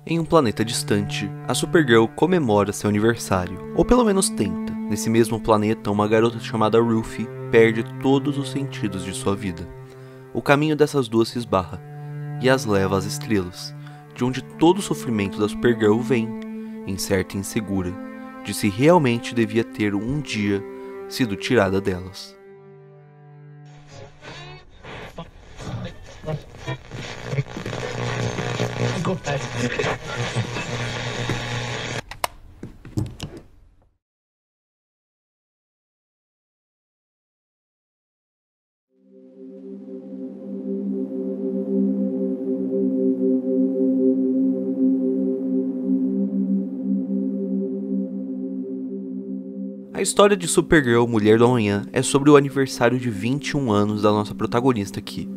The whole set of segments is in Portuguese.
Em um planeta distante, a Supergirl comemora seu aniversário, ou pelo menos tenta. Nesse mesmo planeta, uma garota chamada Ruthie perde todos os sentidos de sua vida. O caminho dessas duas se esbarra, e as leva às estrelas, de onde todo o sofrimento da Supergirl vem, incerta e insegura, de se realmente devia ter um dia sido tirada delas. A história de Supergirl, Mulher do Amanhã, é sobre o aniversário de 21 anos da nossa protagonista aqui.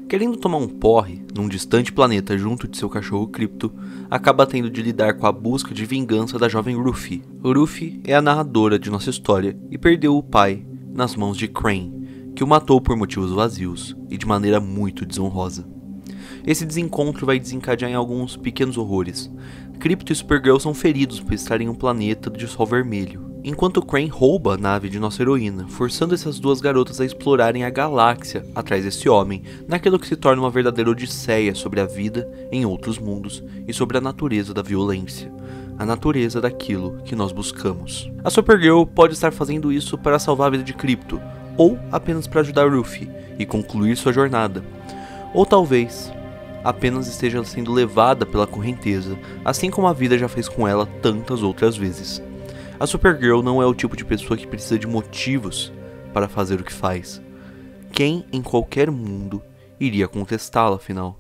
Querendo tomar um porre num distante planeta junto de seu cachorro Krypto, acaba tendo de lidar com a busca de vingança da jovem Ruthie. Ruthie é a narradora de nossa história e perdeu o pai nas mãos de Crane, que o matou por motivos vazios e de maneira muito desonrosa. Esse desencontro vai desencadear em alguns pequenos horrores. Krypto e Supergirl são feridos por estarem em um planeta de sol vermelho, enquanto Crane rouba a nave de nossa heroína, forçando essas duas garotas a explorarem a galáxia atrás desse homem, naquilo que se torna uma verdadeira odisseia sobre a vida em outros mundos e sobre a natureza da violência, a natureza daquilo que nós buscamos. A Supergirl pode estar fazendo isso para salvar a vida de Krypto, ou apenas para ajudar Ruthie e concluir sua jornada, ou talvez apenas esteja sendo levada pela correnteza, assim como a vida já fez com ela tantas outras vezes. A Supergirl não é o tipo de pessoa que precisa de motivos para fazer o que faz. Quem em qualquer mundo iria contestá-la, afinal?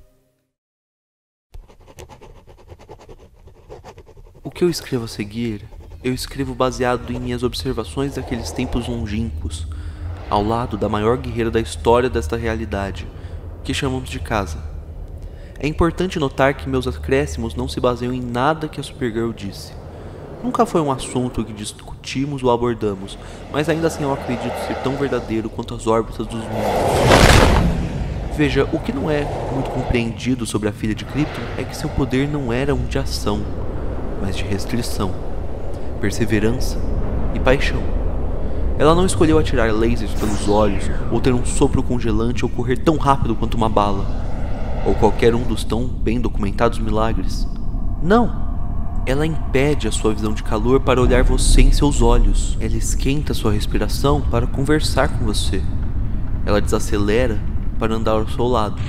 O que eu escrevo a seguir, eu escrevo baseado em minhas observações daqueles tempos longínquos, ao lado da maior guerreira da história desta realidade, que chamamos de casa. É importante notar que meus acréscimos não se baseiam em nada que a Supergirl disse. Nunca foi um assunto que discutimos ou abordamos, mas ainda assim eu acredito ser tão verdadeiro quanto as órbitas dos mundos. Veja, o que não é muito compreendido sobre a filha de Krypton é que seu poder não era um de ação, mas de restrição, perseverança e paixão. Ela não escolheu atirar lasers pelos olhos, ou ter um sopro congelante ou correr tão rápido quanto uma bala, ou qualquer um dos tão bem documentados milagres. Não! Ela impede a sua visão de calor para olhar você em seus olhos. Ela esquenta sua respiração para conversar com você. Ela desacelera para andar ao seu lado.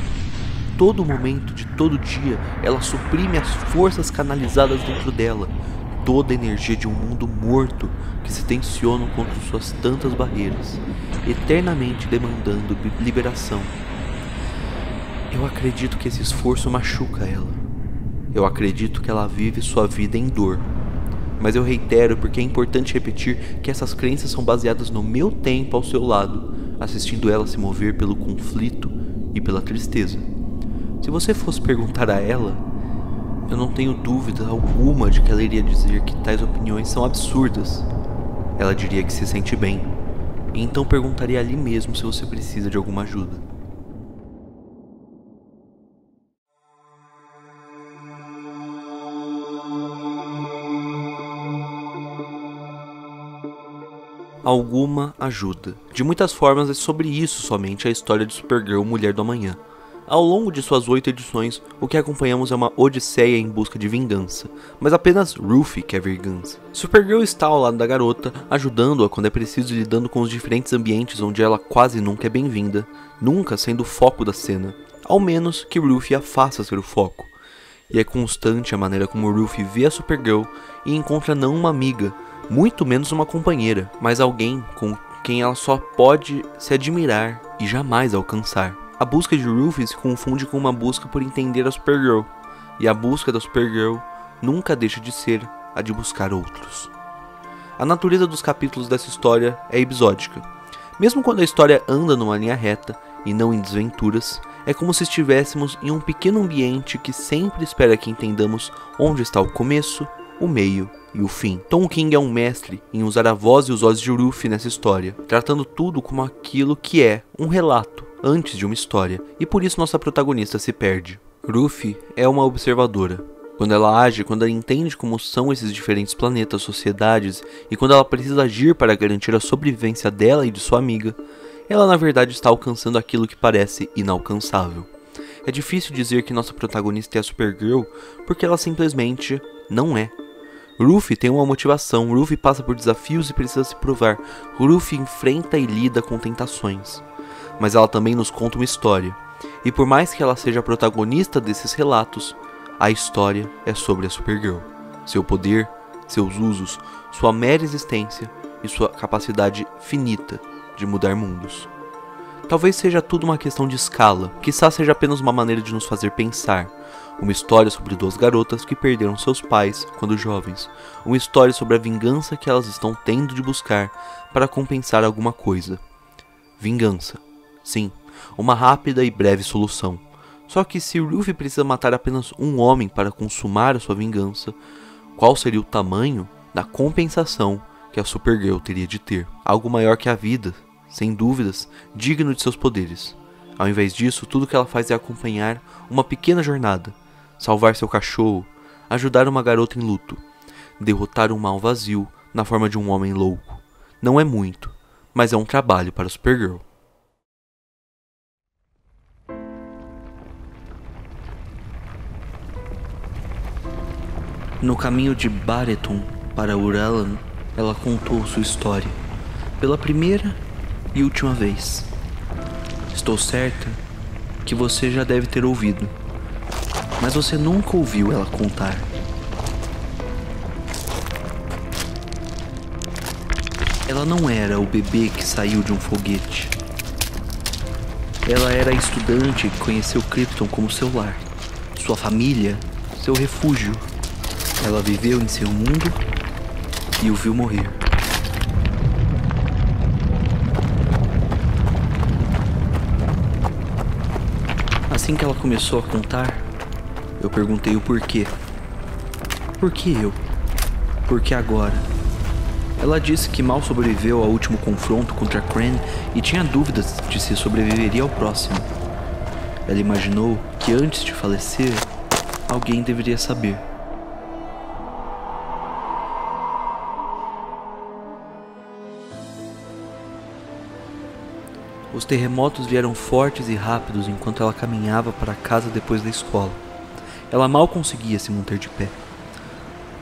Todo momento de todo dia, ela suprime as forças canalizadas dentro dela, toda a energia de um mundo morto que se tensionam contra suas tantas barreiras, eternamente demandando liberação. Eu acredito que esse esforço machuca ela. Eu acredito que ela vive sua vida em dor. Mas eu reitero porque é importante repetir que essas crenças são baseadas no meu tempo ao seu lado, assistindo ela se mover pelo conflito e pela tristeza. Se você fosse perguntar a ela, eu não tenho dúvida alguma de que ela iria dizer que tais opiniões são absurdas. Ela diria que se sente bem, e então perguntaria ali mesmo se você precisa de alguma ajuda. Alguma ajuda. De muitas formas é sobre isso somente a história de Supergirl, Mulher do Amanhã. Ao longo de suas 8 edições, o que acompanhamos é uma odisseia em busca de vingança, mas apenas Ruthie quer vingança. Supergirl está ao lado da garota, ajudando-a quando é preciso e lidando com os diferentes ambientes onde ela quase nunca é bem-vinda, nunca sendo o foco da cena, ao menos que Ruthie a faça ser o foco. E é constante a maneira como Ruthie vê a Supergirl e encontra não uma amiga, muito menos uma companheira, mas alguém com quem ela só pode se admirar e jamais alcançar. A busca de Ruthie se confunde com uma busca por entender a Supergirl, e a busca da Supergirl nunca deixa de ser a de buscar outros. A natureza dos capítulos dessa história é episódica. Mesmo quando a história anda numa linha reta e não em desventuras, é como se estivéssemos em um pequeno ambiente que sempre espera que entendamos onde está o começo, o meio e o fim. Tom King é um mestre em usar a voz e os olhos de Ruthie nessa história, tratando tudo como aquilo que é um relato antes de uma história, e por isso nossa protagonista se perde. Ruthie é uma observadora, Quando ela age, quando ela entende como são esses diferentes planetas, sociedades, e quando ela precisa agir para garantir a sobrevivência dela e de sua amiga, ela na verdade está alcançando aquilo que parece inalcançável. É difícil dizer que nossa protagonista é a Supergirl, porque ela simplesmente não é. Ruffy tem uma motivação, Ruffy passa por desafios e precisa se provar, Ruffy enfrenta e lida com tentações. Mas ela também nos conta uma história, e por mais que ela seja a protagonista desses relatos, a história é sobre a Supergirl, seu poder, seus usos, sua mera existência e sua capacidade finita de mudar mundos. Talvez seja tudo uma questão de escala, quiçá seja apenas uma maneira de nos fazer pensar. Uma história sobre duas garotas que perderam seus pais quando jovens. Uma história sobre a vingança que elas estão tendo de buscar para compensar alguma coisa. Vingança. Sim, uma rápida e breve solução. Só que se Ruffy precisa matar apenas um homem para consumar a sua vingança, qual seria o tamanho da compensação que a Supergirl teria de ter? Algo maior que a vida, sem dúvidas, digno de seus poderes. Ao invés disso, tudo que ela faz é acompanhar uma pequena jornada, salvar seu cachorro, ajudar uma garota em luto, derrotar um mal vazio na forma de um homem louco. Não é muito, mas é um trabalho para a Supergirl. No caminho de Bareton para Uralan, ela contou sua história, pela primeira e última vez. Estou certa que você já deve ter ouvido, mas você nunca ouviu ela contar. Ela não era o bebê que saiu de um foguete. Ela era a estudante que conheceu Krypton como seu lar, sua família, seu refúgio. Ela viveu em seu mundo e o viu morrer. Assim que ela começou a contar, eu perguntei o porquê. Por que eu? Por que agora? Ela disse que mal sobreviveu ao último confronto contra Krang e tinha dúvidas de se sobreviveria ao próximo. Ela imaginou que antes de falecer, alguém deveria saber. Os terremotos vieram fortes e rápidos enquanto ela caminhava para casa depois da escola. Ela mal conseguia se manter de pé.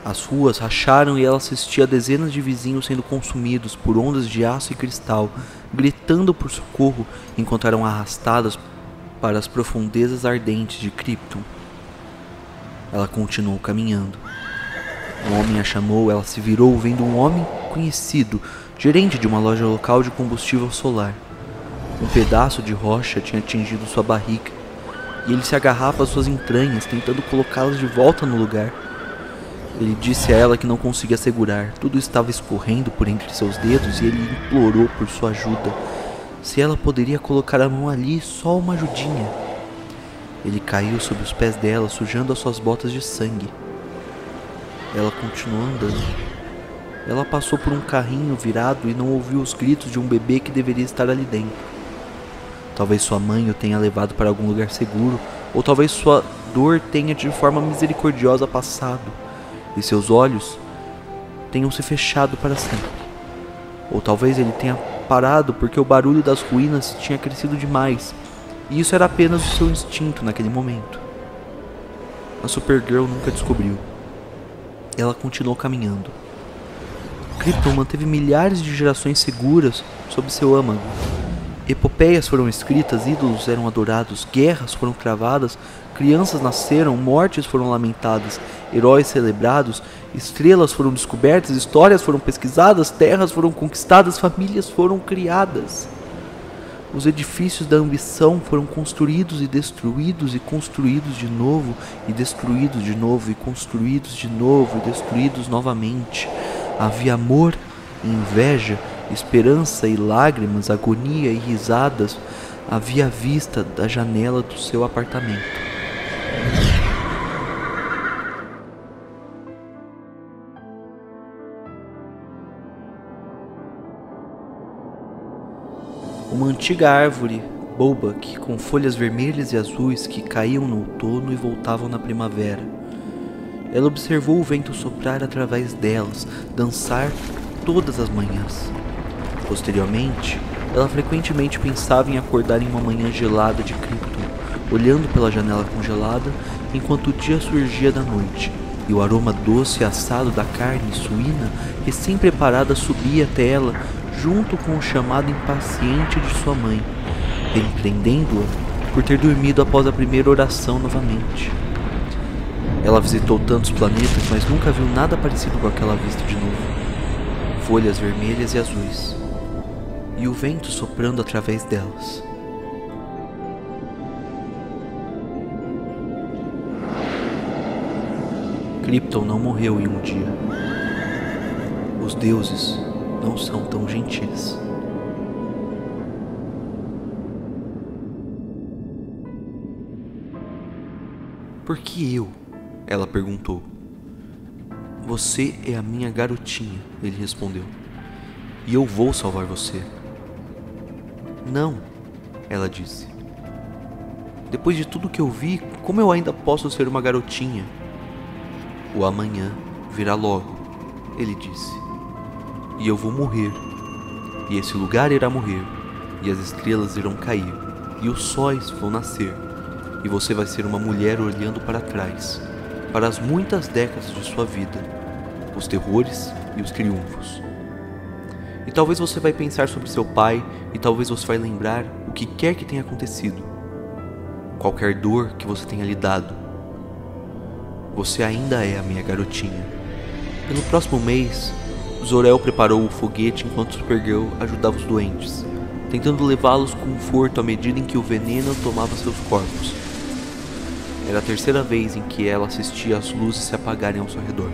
As ruas racharam e ela assistia a dezenas de vizinhos sendo consumidos por ondas de aço e cristal, gritando por socorro enquanto eram arrastadas para as profundezas ardentes de Krypton. Ela continuou caminhando. Um homem a chamou, ela se virou vendo um homem conhecido, gerente de uma loja local de combustível solar. Um pedaço de rocha tinha atingido sua barriga, e ele se agarrava às suas entranhas, tentando colocá-las de volta no lugar. Ele disse a ela que não conseguia segurar, tudo estava escorrendo por entre seus dedos e ele implorou por sua ajuda. Se ela poderia colocar a mão ali, só uma ajudinha. Ele caiu sob os pés dela, sujando as suas botas de sangue. Ela continuou andando. Ela passou por um carrinho virado e não ouviu os gritos de um bebê que deveria estar ali dentro. Talvez sua mãe o tenha levado para algum lugar seguro, ou talvez sua dor tenha de forma misericordiosa passado, e seus olhos tenham se fechado para sempre. Ou talvez ele tenha parado porque o barulho das ruínas tinha crescido demais, e isso era apenas o seu instinto naquele momento. A Supergirl nunca descobriu. Ela continuou caminhando. Krypton manteve milhares de gerações seguras sob seu âmago. Epopeias foram escritas, ídolos eram adorados, guerras foram travadas, crianças nasceram, mortes foram lamentadas, heróis celebrados, estrelas foram descobertas, histórias foram pesquisadas, terras foram conquistadas, famílias foram criadas. Os edifícios da ambição foram construídos e construídos de novo, e destruídos de novo, e construídos de novo, e destruídos novamente. Havia amor e inveja, esperança e lágrimas, agonia e risadas. Havia a vista da janela do seu apartamento. Uma antiga árvore, Bulbuck, com folhas vermelhas e azuis que caíam no outono e voltavam na primavera. ela observou o vento soprar através delas, dançar todas as manhãs. Posteriormente, ela frequentemente pensava em acordar em uma manhã gelada de Krypton, olhando pela janela congelada enquanto o dia surgia da noite e o aroma doce e assado da carne suína recém-preparada subia até ela junto com o chamado impaciente de sua mãe, repreendendo-a por ter dormido após a primeira oração novamente. Ela visitou tantos planetas, mas nunca viu nada parecido com aquela vista de novo. Folhas vermelhas e azuis, e o vento soprando através delas. Krypton não morreu em um dia. Os deuses não são tão gentis. Por que eu? Ela perguntou. Você é a minha garotinha, ele respondeu. E eu vou salvar você. Não, ela disse. Depois de tudo que eu vi, como eu ainda posso ser uma garotinha? O amanhã virá logo, ele disse. E eu vou morrer. E esse lugar irá morrer. E as estrelas irão cair. E os sóis vão nascer. E você vai ser uma mulher olhando para trás, para as muitas décadas de sua vida, os terrores e os triunfos. E talvez você vai pensar sobre seu pai, e talvez você vai lembrar o que quer que tenha acontecido, qualquer dor que você tenha lidado. Você ainda é a minha garotinha. Pelo próximo mês, Zor-El preparou o foguete enquanto Supergirl ajudava os doentes, tentando levá-los com conforto à medida em que o veneno tomava seus corpos. Era a terceira vez em que ela assistia as luzes se apagarem ao seu redor.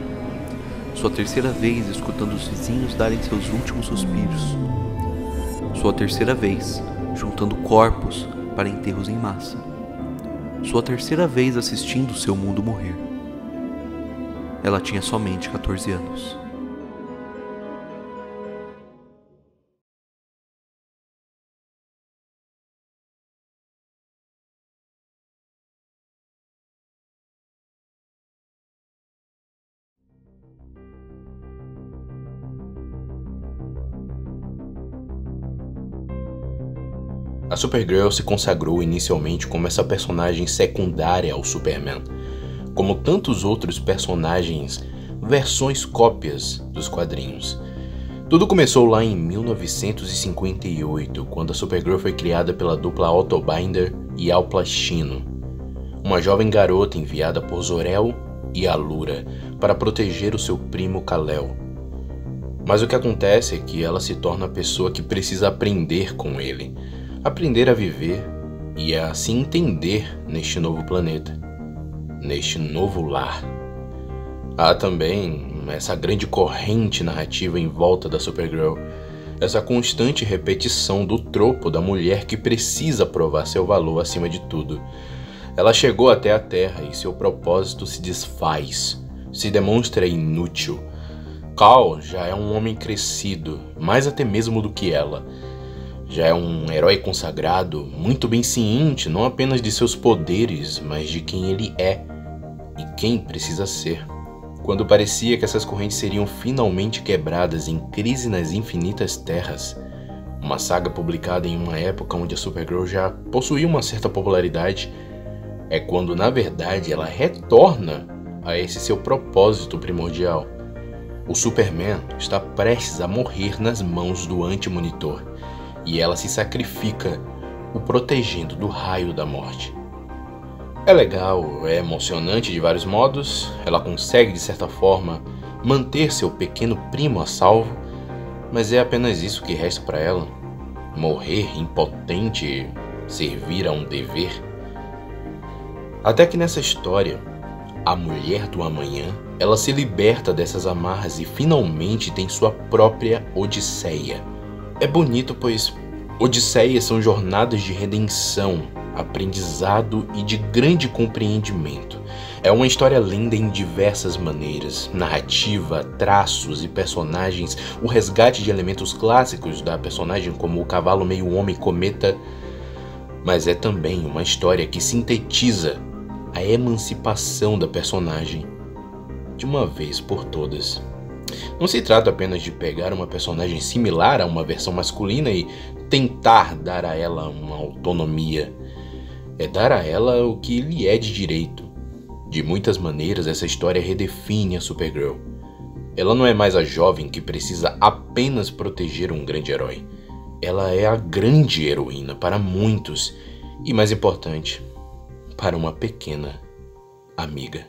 Sua terceira vez escutando os vizinhos darem seus últimos suspiros. Sua terceira vez juntando corpos para enterros em massa. Sua terceira vez assistindo seu mundo morrer. Ela tinha somente 14 anos. A Supergirl se consagrou inicialmente como essa personagem secundária ao Superman, como tantos outros personagens, versões cópias dos quadrinhos. Tudo começou lá em 1958, quando a Supergirl foi criada pela dupla Otto Binder e Al Pacino, uma jovem garota enviada por Zor-El e Allura para proteger o seu primo Kal-El. Mas o que acontece é que ela se torna a pessoa que precisa aprender com ele, aprender a viver e a se entender neste novo planeta, neste novo lar. Há também essa grande corrente narrativa em volta da Supergirl, essa constante repetição do tropo da mulher que precisa provar seu valor acima de tudo. Ela chegou até a Terra e seu propósito se desfaz, se demonstra inútil. Kal já é um homem crescido, mais até mesmo do que ela. Já é um herói consagrado, muito bem ciente não apenas de seus poderes, mas de quem ele é e quem precisa ser. Quando parecia que essas correntes seriam finalmente quebradas em Crise nas Infinitas Terras, uma saga publicada em uma época onde a Supergirl já possuía uma certa popularidade, é quando na verdade ela retorna a esse seu propósito primordial. O Superman está prestes a morrer nas mãos do Anti-Monitor, e ela se sacrifica, o protegendo do raio da morte. É legal, é emocionante de vários modos, ela consegue de certa forma manter seu pequeno primo a salvo, mas é apenas isso que resta para ela? Morrer impotente e servir a um dever? Até que nessa história, a mulher do amanhã, ela se liberta dessas amarras e finalmente tem sua própria Odisseia. É bonito, pois Odisseias são jornadas de redenção, aprendizado e de grande compreendimento. É uma história linda em diversas maneiras, narrativa, traços e personagens, o resgate de elementos clássicos da personagem como o cavalo meio-homem cometa, mas é também uma história que sintetiza a emancipação da personagem de uma vez por todas. Não se trata apenas de pegar uma personagem similar a uma versão masculina e tentar dar a ela uma autonomia. É dar a ela o que lhe é de direito. De muitas maneiras, essa história redefine a Supergirl. Ela não é mais a jovem que precisa apenas proteger um grande herói. Ela é a grande heroína para muitos e, mais importante, para uma pequena amiga.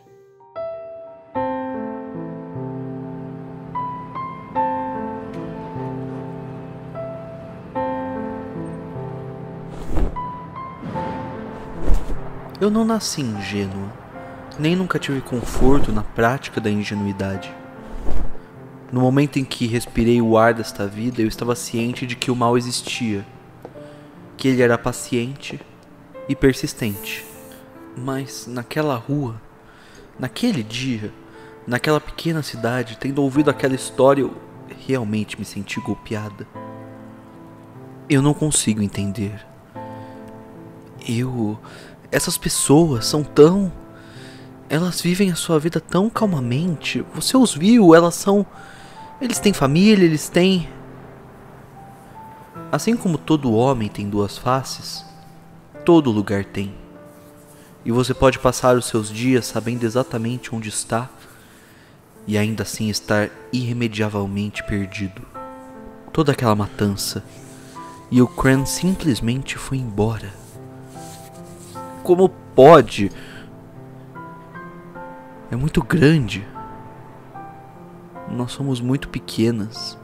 Eu não nasci ingênua, nem nunca tive conforto na prática da ingenuidade. No momento em que respirei o ar desta vida, eu estava ciente de que o mal existia, que ele era paciente e persistente. Mas naquela rua, naquele dia, naquela pequena cidade, tendo ouvido aquela história, eu realmente me senti golpeada. Eu não consigo entender. Essas pessoas são tão... Elas vivem a sua vida tão calmamente. Você os viu, eles têm família, eles têm... Assim como todo homem tem duas faces, todo lugar tem. E você pode passar os seus dias sabendo exatamente onde está e ainda assim estar irremediavelmente perdido. Toda aquela matança e o Krang simplesmente foi embora. Como pode? É muito grande. Nós somos muito pequenas.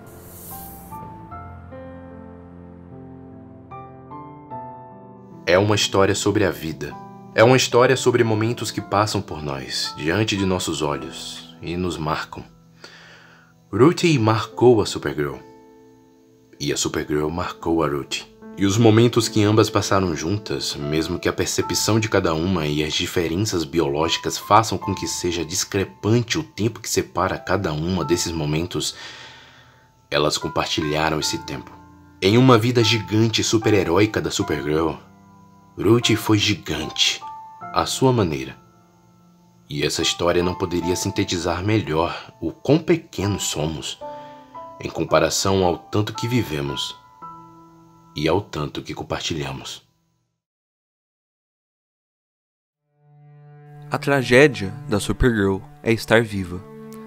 É uma história sobre a vida. É uma história sobre momentos que passam por nós, diante de nossos olhos, e nos marcam. Ruthie marcou a Supergirl. E a Supergirl marcou a Ruthie. E os momentos que ambas passaram juntas, mesmo que a percepção de cada uma e as diferenças biológicas façam com que seja discrepante o tempo que separa cada uma desses momentos, elas compartilharam esse tempo. Em uma vida gigante e super-heróica da Supergirl, Ruthie foi gigante, à sua maneira. E essa história não poderia sintetizar melhor o quão pequenos somos, em comparação ao tanto que vivemos e ao tanto que compartilhamos. A tragédia da Supergirl é estar viva.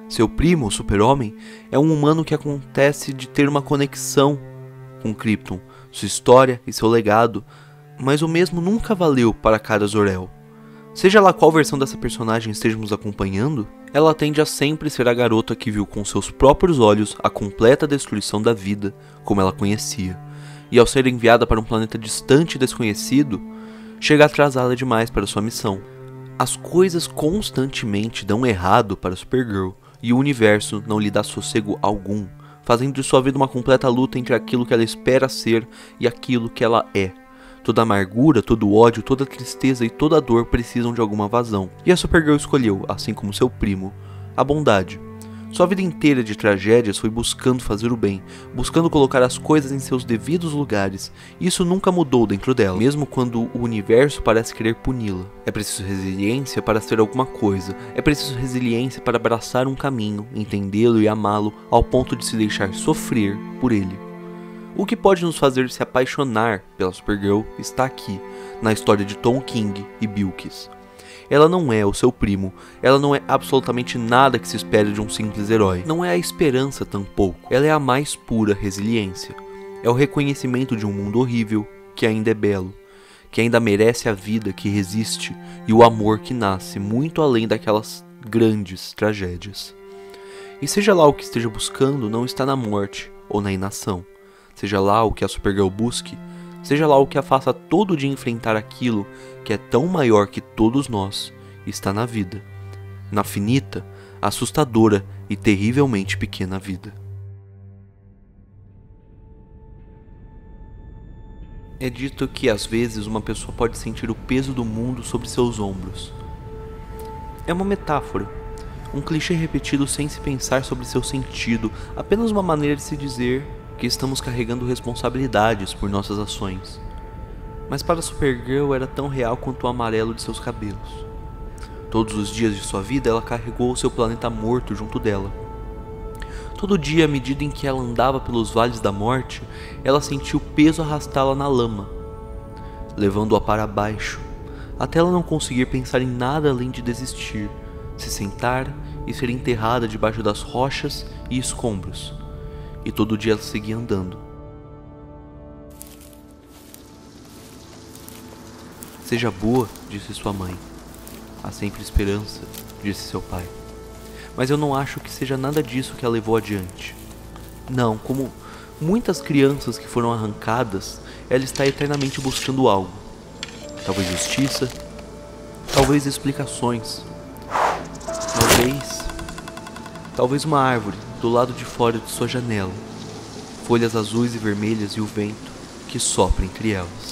Seu primo, o Super-Homem, é um humano que acontece de ter uma conexão com Krypton, sua história e seu legado, mas o mesmo nunca valeu para Kara Zor-El. Seja lá qual versão dessa personagem estejamos acompanhando, ela tende a sempre ser a garota que viu com seus próprios olhos a completa destruição da vida como ela conhecia. E ao ser enviada para um planeta distante e desconhecido, chega atrasada demais para sua missão. As coisas constantemente dão errado para Supergirl e o universo não lhe dá sossego algum, fazendo de sua vida uma completa luta entre aquilo que ela espera ser e aquilo que ela é. Toda amargura, todo ódio, toda tristeza e toda dor precisam de alguma vazão. E a Supergirl escolheu, assim como seu primo, a bondade. Sua vida inteira de tragédias foi buscando fazer o bem, buscando colocar as coisas em seus devidos lugares, e isso nunca mudou dentro dela, mesmo quando o universo parece querer puni-la. É preciso resiliência para ser alguma coisa, é preciso resiliência para abraçar um caminho, entendê-lo e amá-lo ao ponto de se deixar sofrer por ele. O que pode nos fazer se apaixonar pela Supergirl está aqui, na história de Tom King e Bilquis. Ela não é o seu primo, ela não é absolutamente nada que se espere de um simples herói. Não é a esperança tampouco, ela é a mais pura resiliência. É o reconhecimento de um mundo horrível, que ainda é belo, que ainda merece a vida que resiste e o amor que nasce muito além daquelas grandes tragédias. E seja lá o que esteja buscando, não está na morte ou na inação. Seja lá o que a Supergirl busque, seja lá o que a faça todo dia enfrentar aquilo que é tão maior que todos nós, está na vida. Na finita, assustadora e terrivelmente pequena vida. É dito que às vezes uma pessoa pode sentir o peso do mundo sobre seus ombros. É uma metáfora, um clichê repetido sem se pensar sobre seu sentido, apenas uma maneira de se dizer que estamos carregando responsabilidades por nossas ações. Mas para Supergirl era tão real quanto o amarelo de seus cabelos. Todos os dias de sua vida, ela carregou seu planeta morto junto dela. Todo dia, à medida em que ela andava pelos vales da morte, ela sentia o peso arrastá-la na lama, levando-a para baixo, até ela não conseguir pensar em nada além de desistir, se sentar e ser enterrada debaixo das rochas e escombros. E todo dia ela seguia andando. Seja boa, disse sua mãe. Há sempre esperança, disse seu pai. Mas eu não acho que seja nada disso que a levou adiante. Não, como muitas crianças que foram arrancadas, ela está eternamente buscando algo. Talvez justiça, talvez explicações, talvez uma árvore do lado de fora de sua janela, folhas azuis e vermelhas e o vento que sopra entre elas.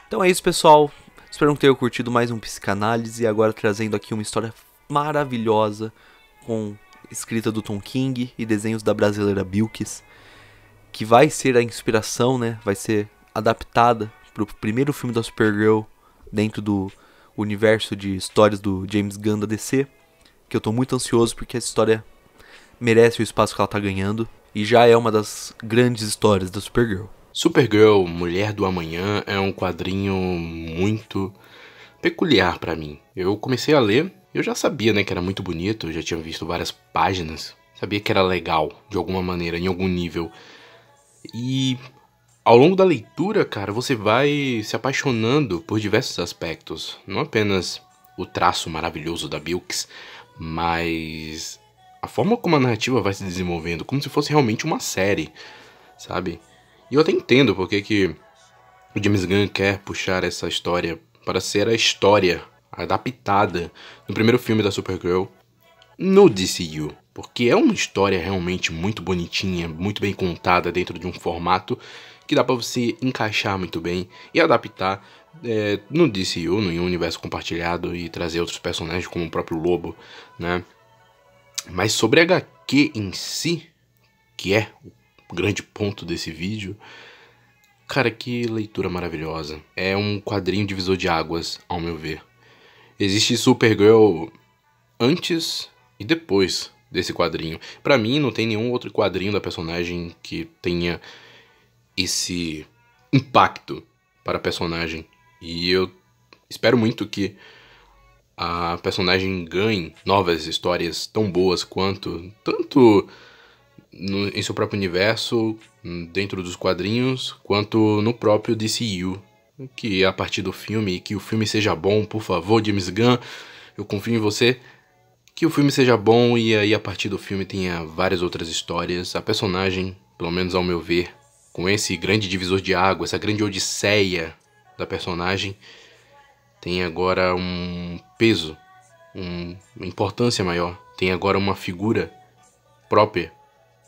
Então é isso, pessoal. Espero que tenham curtido mais um Psicanálise, e agora trazendo aqui uma história maravilhosa com escrita do Tom King e desenhos da brasileira Bilquis, que vai ser a inspiração, né? Vai ser adaptada para o primeiro filme da Supergirl dentro do universo de histórias do James Gunn da DC, que eu tô muito ansioso porque essa história merece o espaço que ela tá ganhando e já é uma das grandes histórias da Supergirl. Supergirl, Mulher do Amanhã, é um quadrinho muito peculiar pra mim. Eu comecei a ler, eu já sabia, né, que era muito bonito, eu já tinha visto várias páginas, sabia que era legal, de alguma maneira, em algum nível. E ao longo da leitura, cara, você vai se apaixonando por diversos aspectos. Não apenas o traço maravilhoso da Bilquis, mas a forma como a narrativa vai se desenvolvendo, como se fosse realmente uma série, sabe? E eu até entendo porque que o James Gunn quer puxar essa história para ser a história adaptada no primeiro filme da Supergirl no DCU. Porque é uma história realmente muito bonitinha, muito bem contada dentro de um formato que dá para você encaixar muito bem e adaptar no DCU, no universo compartilhado, e trazer outros personagens como o próprio Lobo, né? Mas sobre a HQ em si, que é o grande ponto desse vídeo, cara, que leitura maravilhosa. É um quadrinho divisor de águas, ao meu ver. Existe Supergirl antes e depois desse quadrinho. Pra mim, não tem nenhum outro quadrinho da personagem que tenha esse impacto para a personagem. E eu espero muito que a personagem ganhe novas histórias tão boas quanto, tanto em seu próprio universo, dentro dos quadrinhos, quanto no próprio DCU. Que a partir do filme, que o filme seja bom, por favor, James Gunn, eu confio em você. Que o filme seja bom e aí a partir do filme tenha várias outras histórias. A personagem, pelo menos ao meu ver, com esse grande divisor de água, essa grande odisseia da personagem, tem agora um peso, uma importância maior. Tem agora uma figura própria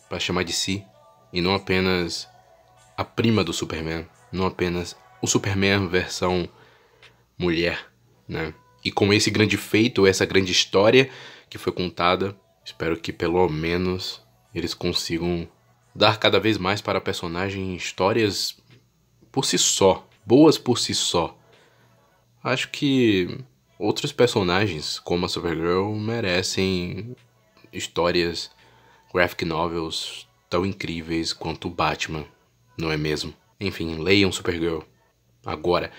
para chamar de si, e não apenas a prima do Superman, não apenas o Superman versão mulher, né? E com esse grande feito, essa grande história que foi contada, espero que pelo menos eles consigam dar cada vez mais para a personagem histórias por si só, boas por si só. Acho que outros personagens, como a Supergirl, merecem histórias, graphic novels tão incríveis quanto o Batman, não é mesmo? Enfim, leiam Supergirl agora.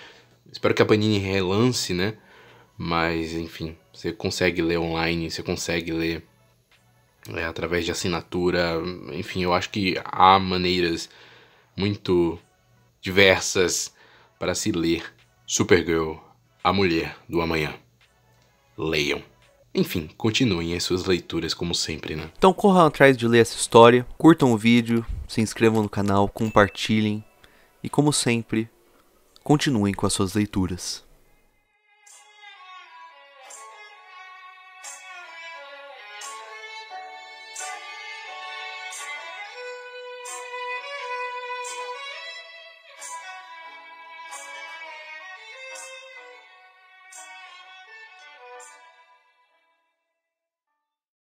Espero que a Panini relance, né? Mas, enfim, você consegue ler online, você consegue ler através de assinatura. Enfim, eu acho que há maneiras muito diversas para se ler Supergirl, a Mulher do Amanhã. Leiam. Enfim, continuem as suas leituras como sempre, né? Então corram atrás de ler essa história, curtam o vídeo, se inscrevam no canal, compartilhem e, como sempre, continuem com as suas leituras.